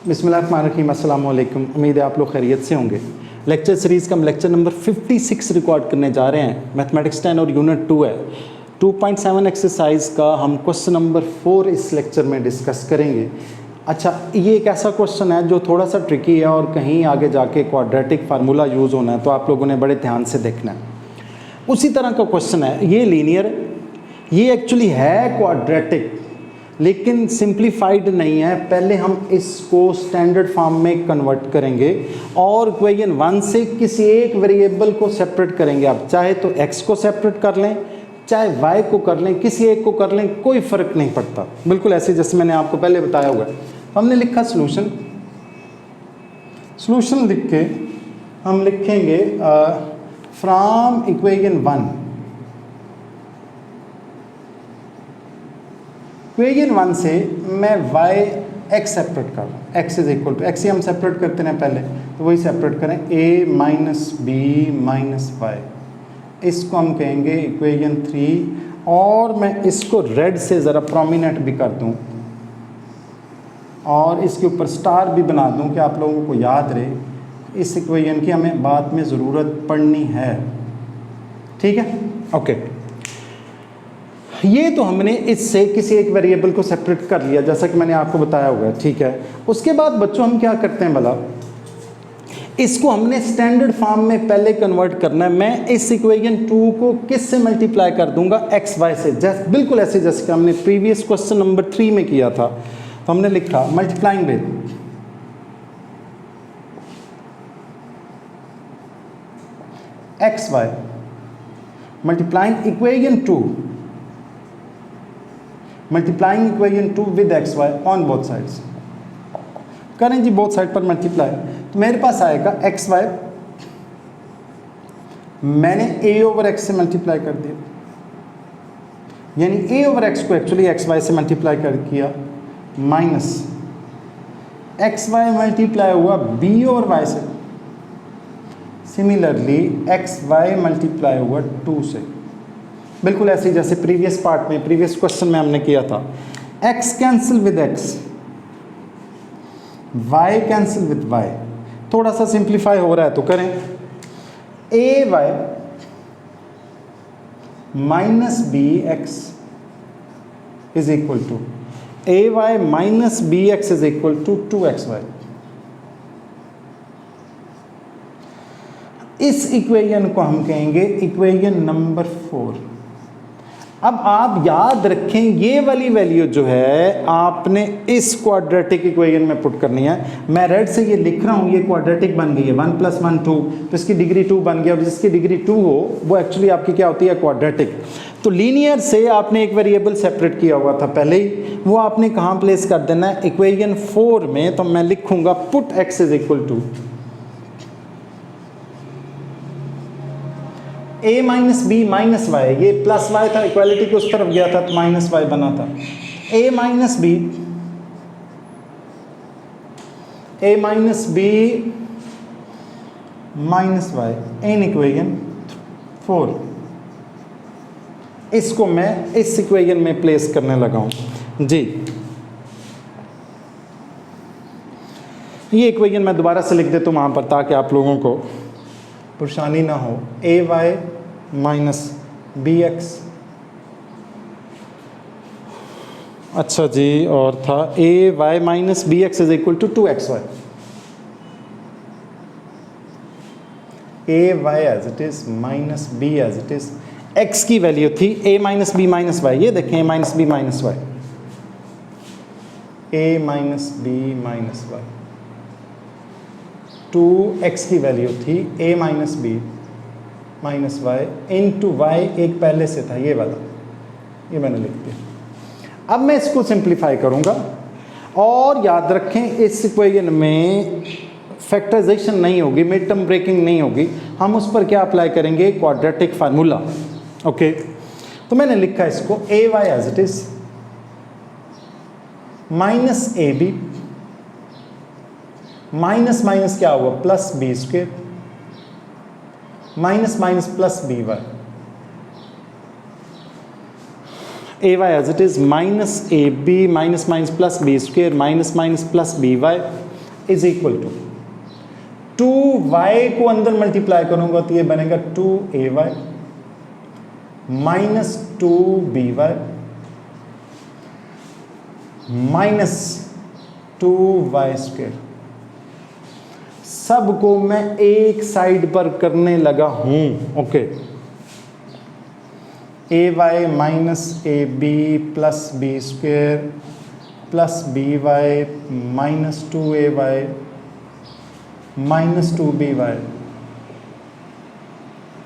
बिस्मिल्लाहिर्रहमानिर्रहीम, अस्सलाम वालेकुम। उम्मीद है आप लोग खैरियत से होंगे। लेक्चर सीरीज़ का हम लेक्चर नंबर 56 रिकॉर्ड करने जा रहे हैं। मैथमेटिक्स 10 और यूनिट 2 है। 2.7 एक्सरसाइज का हम क्वेश्चन नंबर 4 इस लेक्चर में डिस्कस करेंगे। अच्छा, ये एक ऐसा क्वेश्चन है जो थोड़ा सा ट्रिकी है और कहीं आगे जाके क्वाड्रेटिक फार्मूला यूज़ होना है, तो आप लोगों ने बड़े ध्यान से देखना है। उसी तरह का क्वेश्चन है, ये लीनियर, ये एक्चुअली है क्वाड्रेटिक लेकिन सिंप्लीफाइड नहीं है। पहले हम इसको स्टैंडर्ड फॉर्म में कन्वर्ट करेंगे और इक्वेशन 1 से किसी एक वेरिएबल को सेपरेट करेंगे। आप चाहे तो x को सेपरेट कर लें, चाहे y को कर लें, किसी एक को कर लें, कोई फ़र्क नहीं पड़ता। बिल्कुल ऐसे जैसे मैंने आपको पहले बताया हुआ है। हमने लिखा सॉल्यूशन लिख के हम लिखेंगे फ्रॉम इक्वेशन 1 से मैं y x सेपरेट कर रहा हूँ। x is equal to x ही हम सेपरेट करते हैं पहले, तो वही सेपरेट करें a minus B minus Y. इसको हम कहेंगे इक्वेशन 3 और मैं इसको रेड से ज़रा प्रोमिनेंट भी कर दूँ और इसके ऊपर स्टार भी बना दूँ कि आप लोगों को याद रहे इस इक्वेशन की हमें बाद में ज़रूरत पड़नी है। ठीक है, ओके। ये तो हमने इससे किसी एक वेरिएबल को सेपरेट कर लिया जैसा कि मैंने आपको बताया हुआ है। ठीक है, उसके बाद बच्चों हम क्या करते हैं भला, इसको हमने स्टैंडर्ड फॉर्म में पहले कन्वर्ट करना है। मैं इस इक्वेशन 2 को किस से मल्टीप्लाई कर दूंगा, एक्स वाई से, बिल्कुल ऐसे जैसे कि हमने प्रीवियस क्वेश्चन नंबर 3 में किया था। तो हमने लिखा multiplying with X Y multiplying equation 2 multiplying equation 2 with X Y on both sides. करें जी बोथ साइड पर मल्टीप्लाई, तो मेरे पास आएगा एक्स वाई, मैंने a ओवर एक्स से मल्टीप्लाई कर दिया, यानी a ओवर एक्स को एक्चुअली एक्स वाई से मल्टीप्लाई कर किया, माइनस एक्स वाई मल्टीप्लाई हुआ b ओवर वाई से, सिमिलरली एक्स वाई मल्टीप्लाई हुआ 2 से। बिल्कुल ऐसे जैसे प्रीवियस पार्ट में, प्रीवियस क्वेश्चन में हमने किया था। x cancel with x, y cancel with y। थोड़ा सा सिंप्लीफाई हो रहा है तो करें, a y minus B X is equal to a y minus B X is equal to 2xy। इस इक्वेशन को हम कहेंगे इक्वेशन नंबर 4। अब आप याद रखें, ये वाली वैल्यू जो है आपने इस क्वाड्रेटिक इक्वेशन में पुट करनी है। मैं रेड से ये लिख रहा हूँ, ये क्वाड्रेटिक बन गई है, 1 + 1 2, तो इसकी डिग्री 2 बन गया और जिसकी डिग्री 2 हो वो एक्चुअली आपकी क्या होती है, क्वाड्रेटिक। तो लीनियर से आपने एक वेरिएबल सेपरेट किया हुआ था पहले ही, वो आपने कहाँ प्लेस कर देना है, इक्वेशन 4 में। तो मैं लिखूँगा put x is equal to a minus B minus Y, ये प्लस वाई था, इक्वालिटी के उस तरफ गया था तो माइनस वाई बना था। a minus B minus Y in equation 4। इसको मैं इस इक्वेशन में प्लेस करने लगा हूँ जी। ये इक्वेशन मैं दोबारा से लिख देता हूँ वहाँ पर ताकि आप लोगों को परेशानी ना हो। a y minus B X, अच्छा जी, और था a y minus B X is equal to 2xy। a y as it is minus b as it is, x की वैल्यू थी a minus B minus Y, ये देखें a minus B minus Y, a minus B minus Y, 2x की value थी a minus B minus Y into Y, एक पहले से था ये वाला, ये मैंने लिख दिया। अब मैं इसको सिंप्लीफाई करूंगा और याद रखें इस इक्वेशन में फैक्टराइजेशन नहीं होगी, मिड टर्म ब्रेकिंग नहीं होगी। हम उस पर क्या अप्लाई करेंगे, क्वाड्रेटिक फार्मूला। ओके, तो मैंने लिखा इसको a y as it is minus A B, minus minus क्या हुआ, plus B square, minus minus plus B Y, A Y as it is minus A B minus minus plus B square minus minus plus B Y is equal to 2y को अंदर multiply करूंगा तो ये बनेगा 2ay minus 2by minus 2y square. सबको मैं एक side पर करने लगा हूं। Okay, ay minus A B plus B square plus B Y minus 2ay minus 2by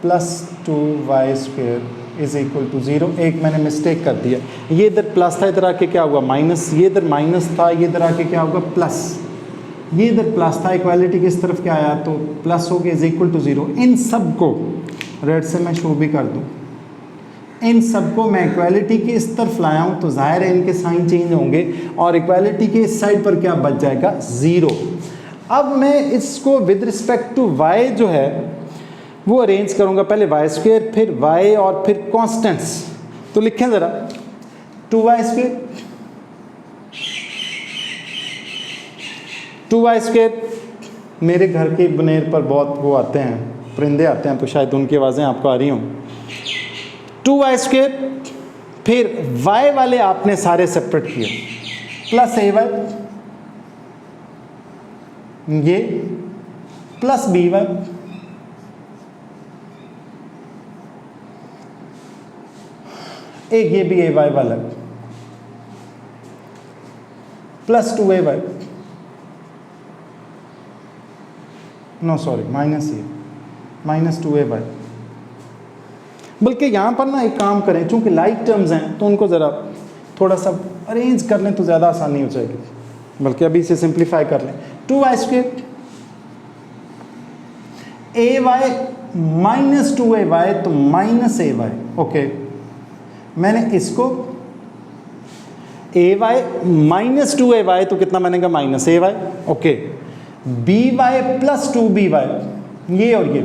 plus 2y square is equal to 0। एक मैंने मिस्टेक कर दिया, ये इधर प्लस था, इधर आके क्या हुआ माइनस, ये इधर माइनस था, ये इधर आके क्या होगा प्लस, ये इधर प्लस था, इक्वालिटी की इस तरफ क्या आया तो प्लस हो गया इज इक्वल टू 0। इन सब को रेड से मैं शो भी कर दूं, इन सबको मैं इक्वालिटी की इस तरफ लाया हूं तो जाहिर है इनके साइन चेंज होंगे और इक्वालिटी के इस साइड पर क्या बच जाएगा 0। अब मैं इसको विद रिस्पेक्ट टू y जो है वो अरेंज करूंगा, पहले y स्क्वायर फिर y और फिर कांस्टेंट्स। तो लिखें ज़रा 2y स्क्वायर। मेरे घर के बनेर पर बहुत वो आते हैं, परिंदे आते हैं, तो शायद उनकी आवाज़ें आपको आ रही हों। 2y स्क्वायर फिर y वाले आपने सारे सेपरेट किए प्लस ay ये प्लस by एक ये भी ay वाला plus 2ay no sorry minus ये माइनस 2ay। बल्कि यहाँ पर ना एक काम करें, चूंकि लाइक टर्म्स हैं तो उनको ज़रा थोड़ा सा अरेंज कर लें तो ज़्यादा आसानी हो जाएगी, बल्कि अभी इसे सिंप्लीफाई कर लें। 2y square ay minus 2ay तो माइनस ay। ओके, मैंने इसको ay माइनस 2ay तो कितना बनेगा minus ay। Okay, by plus 2by ये और ये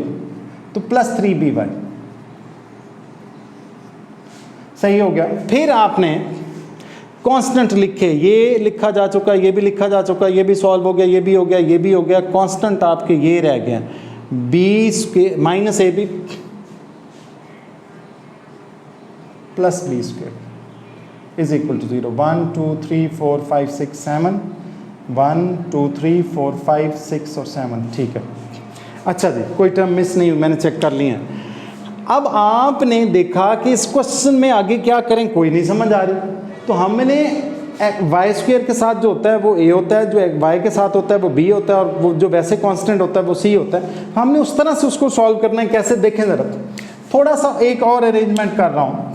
तो प्लस 3by सही हो गया। फिर आपने कांस्टेंट लिखे, ये लिखा जा चुका, ये भी लिखा जा चुका, ये भी सॉल्व हो गया, ये भी हो गया, ये भी हो गया। कांस्टेंट आपके ये रह गया B square minus A B plus B square is equal to 0। 1 2 3 4 5 6 7 1 2 3 4 5 6 और 7 ठीक है। अच्छा जी, कोई टर्म मिस नहीं हुई, मैंने चेक कर लिया है। अब आपने देखा कि इस क्वेश्चन में आगे क्या करें कोई नहीं समझ आ रही, तो हमने y स्क्वायर के साथ जो होता है वो a होता है, जो y के साथ होता है वो b होता है, और वो जो वैसे कांस्टेंट होता है वो c होता है। हमने उस तरह से उसको सॉल्व करना है। कैसे देखें ज़रा, थोड़ा सा एक और अरेंजमेंट कर रहा हूँ।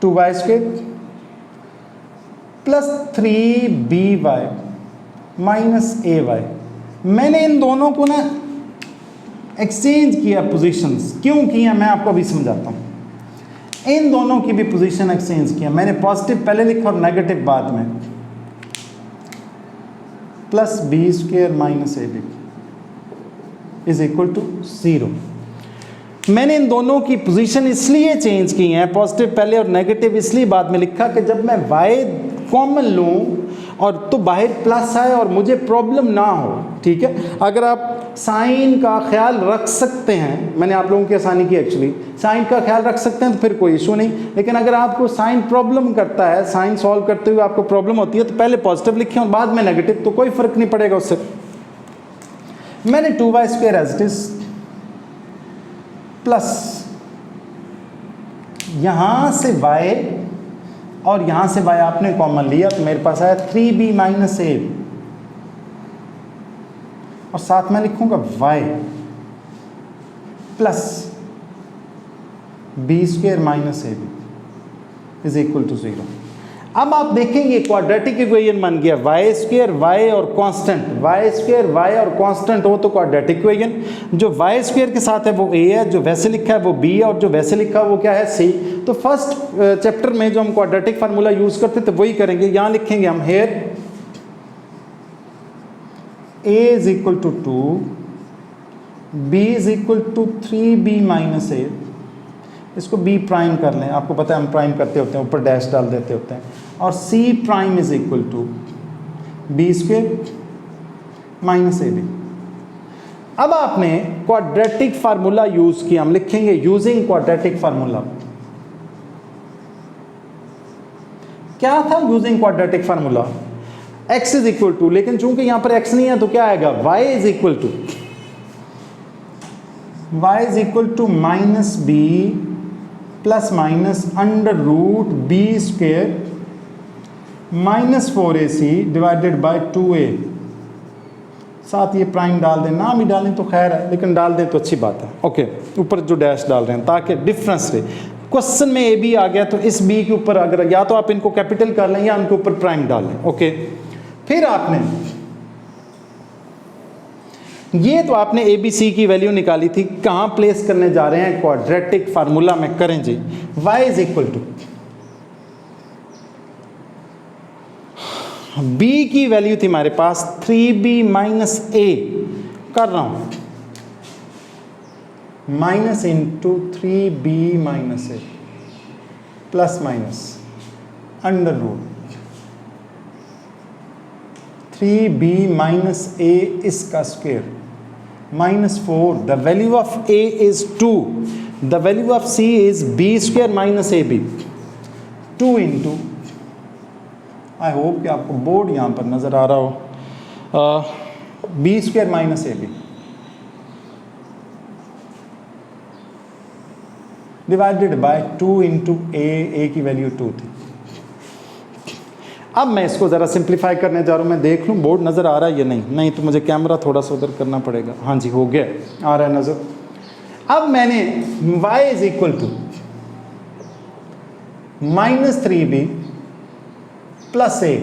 2y square plus 3by minus ay। मैंने इन दोनों को ना एक्सचेंज किया पोजीशंस, क्यों किया मैं आपको अभी समझाता हूँ। इन दोनों की भी पोजीशन एक्सचेंज किया, मैंने पॉजिटिव पहले लिखा और नेगेटिव बाद में। Plus B square minus A B is equal to 0। मैंने इन दोनों की पोजीशन इसलिए चेंज की है, पॉजिटिव पहले और नेगेटिव इसलिए बाद में लिखा कि जब मैं y कॉमन लूँ और तो बाहर प्लस आए और मुझे प्रॉब्लम ना हो। ठीक है, अगर आप साइन का ख्याल रख सकते हैं, मैंने आप लोगों की आसानी की एक्चुअली, साइन का ख्याल रख सकते हैं तो फिर कोई इशू नहीं। लेकिन अगर आपको साइन प्रॉब्लम करता है, साइन सॉल्व करते हुए आपको प्रॉब्लम होती है, तो पहले पॉजिटिव लिखें और बाद में नेगेटिव, तो कोई फ़र्क नहीं पड़ेगा उससे। मैंने 2y square as it is plus यहाँ से y और यहाँ से y आपने कॉमन लिया तो मेरे पास आया 3b माइनस ए, और साथ में लिखूंगा y plus B square minus A B is equal to 0। अब आप देखेंगे क्वाड्रेटिक इक्वेशन बन गया, y स्क्वायर y और कांस्टेंट, y स्क्वायर y और कांस्टेंट हो तो क्वाड्रेटिक इक्वेशन। जो y स्क्वायर के साथ है वो a है, जो वैसे लिखा है वो b है, और जो वैसे लिखा है वो क्या है c। तो फर्स्ट चैप्टर में जो हम क्वाड्रेटिक फार्मूला यूज करते थे वही करेंगे। यहाँ लिखेंगे हम here a is equal to 2, b is equal to 3b minus a, इसको b प्राइम कर लें, आपको पता है हम प्राइम करते होते हैं, ऊपर डैश डाल देते होते हैं, और c prime is equal to b square minus A B. अब आपने क्वाड्रेटिक फार्मूला यूज किया, हम लिखेंगे यूजिंग क्वाड्रेटिक फार्मूला। क्या था using quadratic formula? x is equal to, लेकिन चूंकि यहां पर x नहीं है तो क्या आएगा, y is equal to minus B plus minus under root B square minus 4ac divided by 2a। साथ ये प्राइम डाल दें, ना भी डालें तो खैर है, लेकिन डाल दें तो अच्छी बात है। ओके, ऊपर जो डैश डाल रहे हैं ताकि डिफरेंस रहे। क्वेश्चन में ए बी आ गया तो इस बी के ऊपर अगर या तो आप इनको कैपिटल कर लें या उनके ऊपर प्राइम डाल लें। ओके, फिर आपने ये तो आपने ए बी सी की वैल्यू निकाली थी, कहां प्लेस करने जा रहे हैं, क्वाड्रेटिक फार्मूला में करें जी। y is equal to b की वैल्यू थी हमारे पास 3b माइनस a, कर रहा हूं minus into 3b minus a plus minus under root 3b minus a इसका square minus 4, the value of a is 2, the value of c is b square minus ab, 2 into, I hope कि आपको board यहाँ पर नज़र आ रहा हो, B square minus A B divided bye 2 into ए की वैल्यू 2 थी। अब मैं इसको ज़रा सिंप्लीफाई करने जा रहा हूँ, मैं देख लूँ बोर्ड नज़र आ रहा है या नहीं, नहीं तो मुझे कैमरा थोड़ा सा उधर करना पड़ेगा। हाँ जी, हो गया, आ रहा है नज़र। अब मैंने y is equal to minus 3b plus A,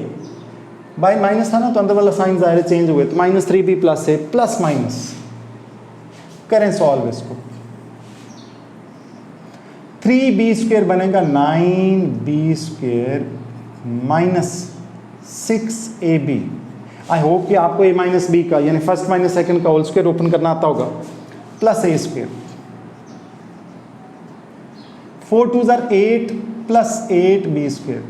by minus था ना तो अंदर वाला साइन ज़ाहिर चेंज हुए, तो माइनस 3b प्लस ए प्लस माइनस करें सॉल्व इसको, 3b स्क्वेयर बनेगा 9b स्क्वेयर माइनस 6ab। आई होप कि आपको a माइनस बी का यानी फर्स्ट माइनस सेकंड का होल स्क्वेयर ओपन करना आता होगा, प्लस a स्क्वेयर, 4 2 ज़ार 8 प्लस 8b स्क्वेयर,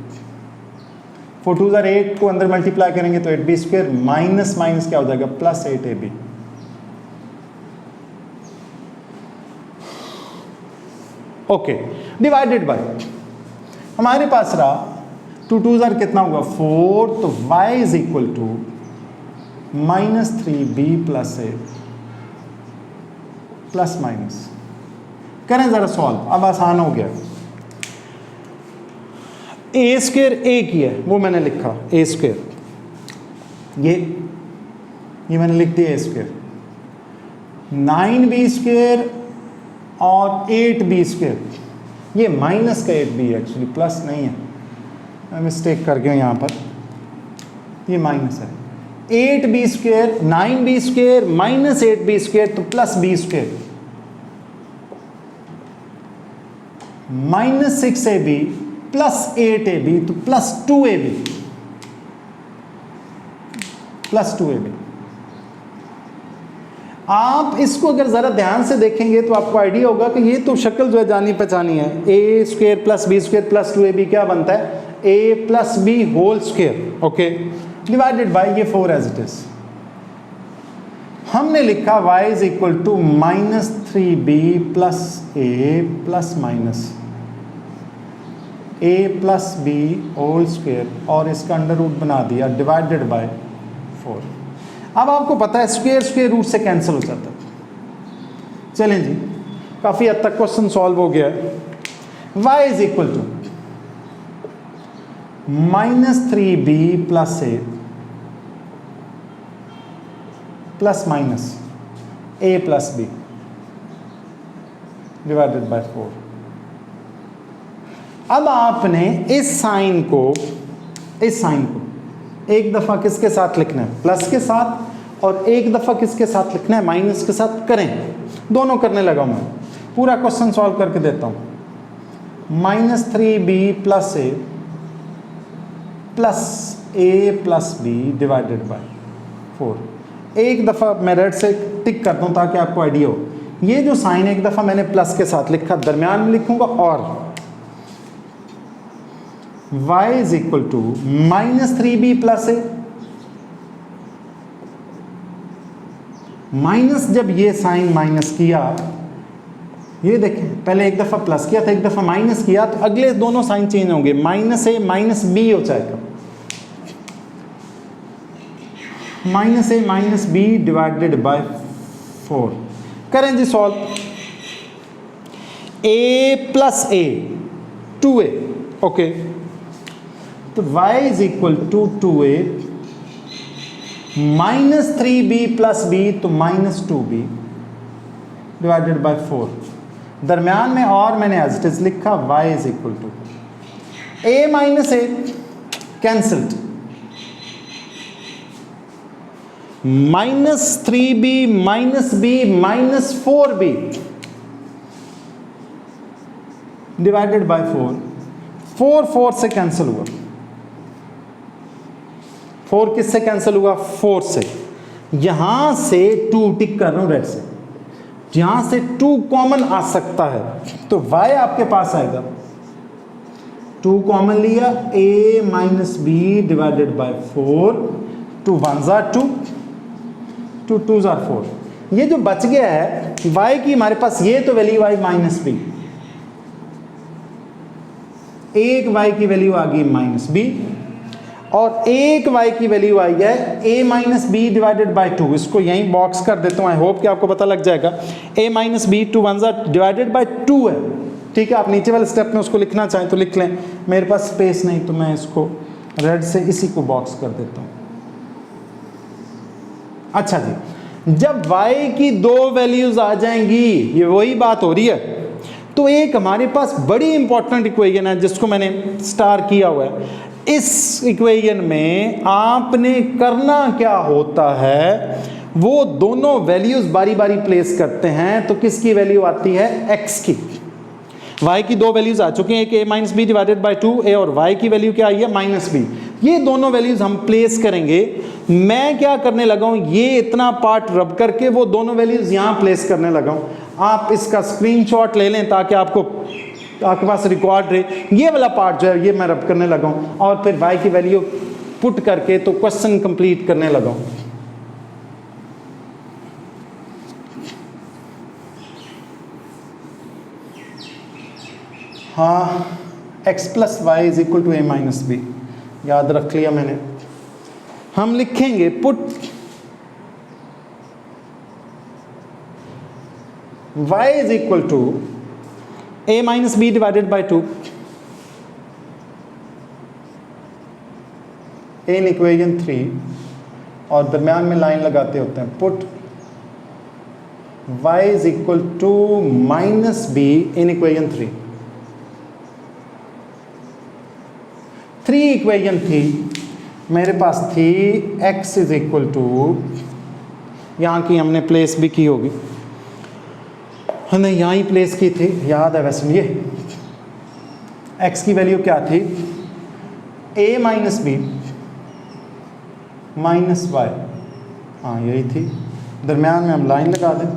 4 2 ज़ार 8 को अंदर मल्टीप्लाई करेंगे तो 8b स्क्वेयर माइनस माइनस क्या हो जाएगा, plus 8ab। Okay, divided bye हमारे पास रहा 2 2 ज़ार कितना होगा 4, तो y is equal to minus 3b plus A plus minus, करें जरा सॉल्व, अब आसान हो गया। ए स्क्वेयर ए की है वो मैंने लिखा, ए स्क्वेयर ये मैंने लिख दिया ए स्क्वेयर, 9b स्क्वेयर और 8b स्क्वेयर, ये माइनस का 8b एक्चुअली प्लस नहीं है, मैं मिस्टेक कर गया यहाँ पर, ये माइनस है। 8b square 9b square minus 8b square तो plus b square minus 6ab plus 8ab तो प्लस 2ab प्लस 2ab। आप इसको अगर ज़रा ध्यान से देखेंगे तो आपको आइडिया होगा कि ये तो शक्ल जो है जानी पहचानी है, a square plus B square plus 2ab क्या बनता है, a plus b whole square, okay, divided by ये 4 एज इट इज। हमने लिखा y is equal to minus 3b plus A plus minus a plus b whole square और इसका under root बना दिया डिवाइडेड बाय 4। अब आपको पता है स्क्वेयर स्क्वेयर रूट से कैंसिल हो जाता है। चलें जी, काफ़ी हद तक क्वेश्चन सॉल्व हो गया है। y is equal to minus 3b plus A plus minus a plus B divided by 4। अब आपने इस साइन को एक दफ़ा किसके साथ लिखना है, प्लस के साथ, और एक दफ़ा किसके साथ लिखना है, माइनस के साथ। करें, दोनों करने लगा मैं, पूरा क्वेश्चन सॉल्व करके देता हूँ। Minus 3b plus A plus B divided by 4। एक दफ़ा मैं रेड से टिक करता हूँ ताकि आपको आइडिया हो। ये जो साइन एक दफ़ा मैंने प्लस के साथ लिखा, दरमियान में लिखूंगा, और y is equal to minus 3b plus A minus, जब ये साइन माइनस किया, ये देखें पहले एक दफ़ा प्लस किया था, एक दफ़ा माइनस किया, तो अगले दोनों साइन चेंज होंगे, माइनस ए माइनस बी हो जाएगा, minus A minus B divided by 4। करें जी solve. A plus A 2a, okay, तो y is equal to 2a minus 3b plus b, तो माइनस 2b डिवाइडेड बाय 4। दरम्यान में और मैंने एज इट इज लिखा y is equal to a minus a cancelled, minus 3b minus b minus 4b divided by 4। 4 से cancel हुआ, 4 किससे cancel हुआ? 4 से। यहां से 2 टिक कर रहा हूं रेड से, यहां से 2 कॉमन आ सकता है, तो y आपके पास आएगा, 2 कॉमन लिया, a minus B divided by 4, 2 1s are 2, 2 2s are 4। ये जो बच गया है y की हमारे पास, ये तो वैल्यू आई माइनस बी, एक y की वैल्यू आ गई माइनस बी, और एक y की वैल्यू आई है a minus B divided by 2। इसको यहीं बॉक्स कर देता हूँ, आई होप कि आपको पता लग जाएगा। a minus B 2 1s are divided by 2 है, ठीक है। आप नीचे वाले स्टेप में उसको लिखना चाहें तो लिख लें, मेरे पास स्पेस नहीं तो मैं इसको रेड से इसी को बॉक्स कर देता हूँ। अच्छा जी, जब y की 2 वैल्यूज आ जाएंगी, ये वही बात हो रही है, तो एक हमारे पास बड़ी इंपॉर्टेंट इक्वेशन है जिसको मैंने स्टार किया हुआ है। इस इक्वेशन में आपने करना क्या होता है, वो दोनों वैल्यूज बारी बारी प्लेस करते हैं, तो किसकी वैल्यू आती है? x की। y की 2 वैल्यूज आ चुकी हैं, एक a minus B divided by 2, a, और y की वैल्यू क्या आई है? Minus B. ये दोनों वैल्यूज हम प्लेस करेंगे। मैं क्या करने लगा हूं, ये इतना पार्ट रब करके वो दोनों वैल्यूज यहां प्लेस करने लगा हूं। आप इसका स्क्रीनशॉट ले लें ताकि आपके पास रिकॉर्ड रहे। ये वाला पार्ट जो है ये मैं रब करने लगा हूं, और फिर y की वैल्यू पुट करके तो क्वेश्चन कंप्लीट करने लगा हूं। हाँ, x plus Y is equal to a minus B, याद रख लिया मैंने। हम लिखेंगे put y is equal to a minus B divided by 2 in equation 3, और दरम्यान में लाइन लगाते होते हैं। Put y is equal to minus B in equation 3 equation थी मेरे पास थी x इज इक्वल टू, यहाँ की हमने प्लेस भी की होगी, हमने यहाँ ही प्लेस की थी, याद है वैसे। ये x की वैल्यू क्या थी? a minus B minus Y, हाँ यही थी। दरम्यान में हम लाइन लगा दें,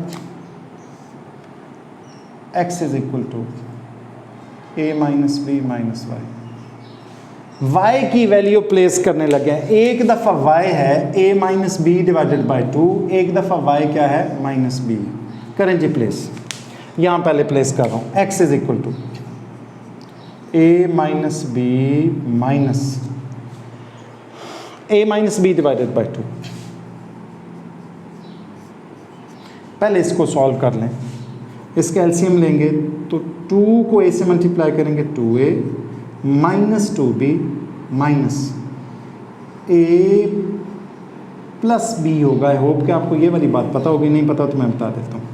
x is equal to a minus B minus Y. y की वैल्यू प्लेस करने लगे हैं। एक दफ़ा y है a minus B divided by 2, एक दफ़ा y क्या है? Minus B. करें जी प्लेस, यहाँ पहले प्लेस कर रहा हूँ। x is equal to a minus B minus B divided by 2। पहले इसको सॉल्व कर लें, इसका एलसीएम लेंगे तो 2 को a से मल्टीप्लाई करेंगे 2a minus 2b minus a plus b होगा। आई होप कि आपको ये वाली बात पता होगी, नहीं पता तो मैं बता देता हूँ।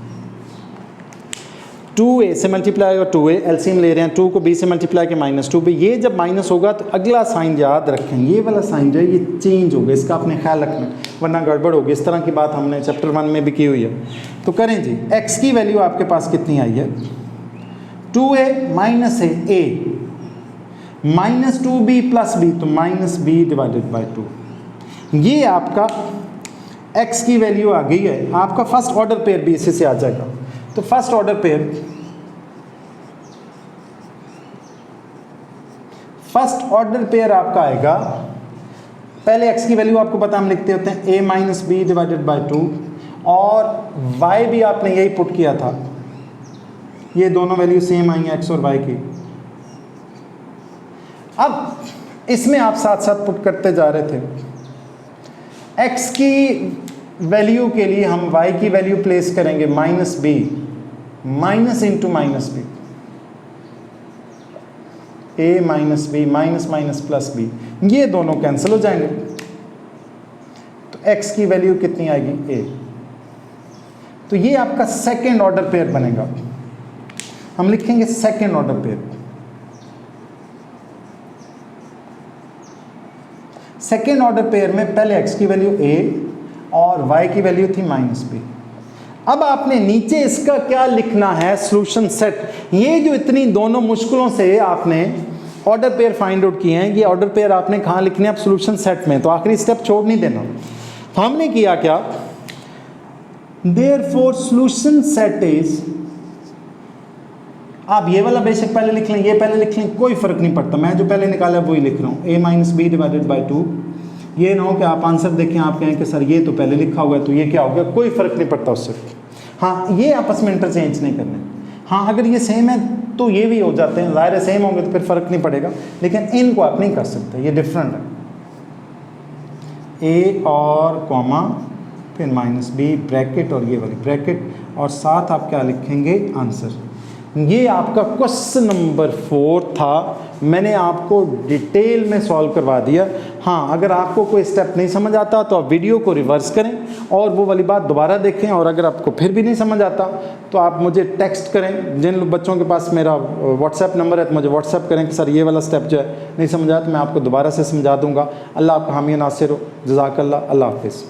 2a से मल्टीप्लाई और 2a एलसीएम ले रहे हैं, 2 को b से मल्टीप्लाई के माइनस 2b। ये जब माइनस होगा तो अगला साइन याद रखें, ये वाला साइन जो है ये चेंज होगा, इसका आपने ख्याल रखना वरना गड़बड़ होगी। इस तरह की बात हमने चैप्टर 1 में भी की हुई है। तो करें जी, x की वैल्यू आपके पास कितनी आई है? 2a minus a minus 2b plus b, तो माइनस b डिवाइडेड बाई 2। ये आपका x की वैल्यू आ गई है। आपका फर्स्ट ऑर्डर पेयर भी इसी से आ जाएगा। तो फर्स्ट ऑर्डर पेयर आपका आएगा, पहले x की वैल्यू आपको पता हम लिखते होते हैं a minus B divided by 2, और y भी आपने यही पुट किया था, ये दोनों वैल्यू सेम आई हैं x और y की। अब इसमें आप साथ साथ पुट करते जा रहे थे, x की वैल्यू के लिए हम y की वैल्यू प्लेस करेंगे minus B, minus into minus B, a minus B, minus minus plus B, ये दोनों कैंसिल हो जाएंगे, तो x की वैल्यू कितनी आएगी a। तो ये आपका सेकेंड ऑर्डर पेयर बनेगा, हम लिखेंगे second order pair. Second order pair में पहले x की वैल्यू a और y की वैल्यू थी माइनस बी। अब आपने नीचे इसका क्या लिखना है, सॉल्यूशन सेट। ये जो इतनी दोनों मुश्किलों से आपने ऑर्डर पेयर फाइंड आउट किए हैं, ये ऑर्डर पेयर आपने कहाँ लिखने हैं, आप सॉल्यूशन सेट में। तो आखिरी स्टेप छोड़ नहीं देना। तो हमने किया क्या, देयरफॉर सॉल्यूशन सेट इज, आप ये वाला बेशक पहले लिख लें, ये पहले लिख लें, कोई फर्क नहीं पड़ता, मैं जो पहले निकाला वही लिख रहा हूँ, a minus B divided by 2। ये ना हो कि आप आंसर देखें आप कहें कि सर ये तो पहले लिखा हुआ है तो ये क्या हो गया, कोई फर्क नहीं पड़ता उससे। हाँ, ये आपस में इंटरचेंज नहीं करने। हाँ, अगर ये सेम है तो ये भी हो जाते हैं, ज़ाहिर है सेम होंगे तो फिर फ़र्क नहीं पड़ेगा, लेकिन इनको आप नहीं कर सकते, ये डिफरेंट है। ए और कॉमा फिर माइनस बी ब्रैकेट और ये वाली ब्रैकेट, और साथ आप क्या लिखेंगे, आंसर। ये आपका क्वेश्चन नंबर 4 था, मैंने आपको डिटेल में सॉल्व करवा दिया। हाँ, अगर आपको कोई स्टेप नहीं समझ आता तो आप वीडियो को रिवर्स करें और वो वाली बात दोबारा देखें, और अगर आपको फिर भी नहीं समझ आता तो आप मुझे टेक्स्ट करें। जिन बच्चों के पास मेरा व्हाट्सएप नंबर है तो मुझे व्हाट्सएप करें कि सर ये वाला स्टेप जो है नहीं समझ आया, तो मैं आपको दोबारा से समझा दूँगा। अल्लाह आपका हामी नासिर हो, जज़ाकल्लाह, अल्लाह हाफिज़।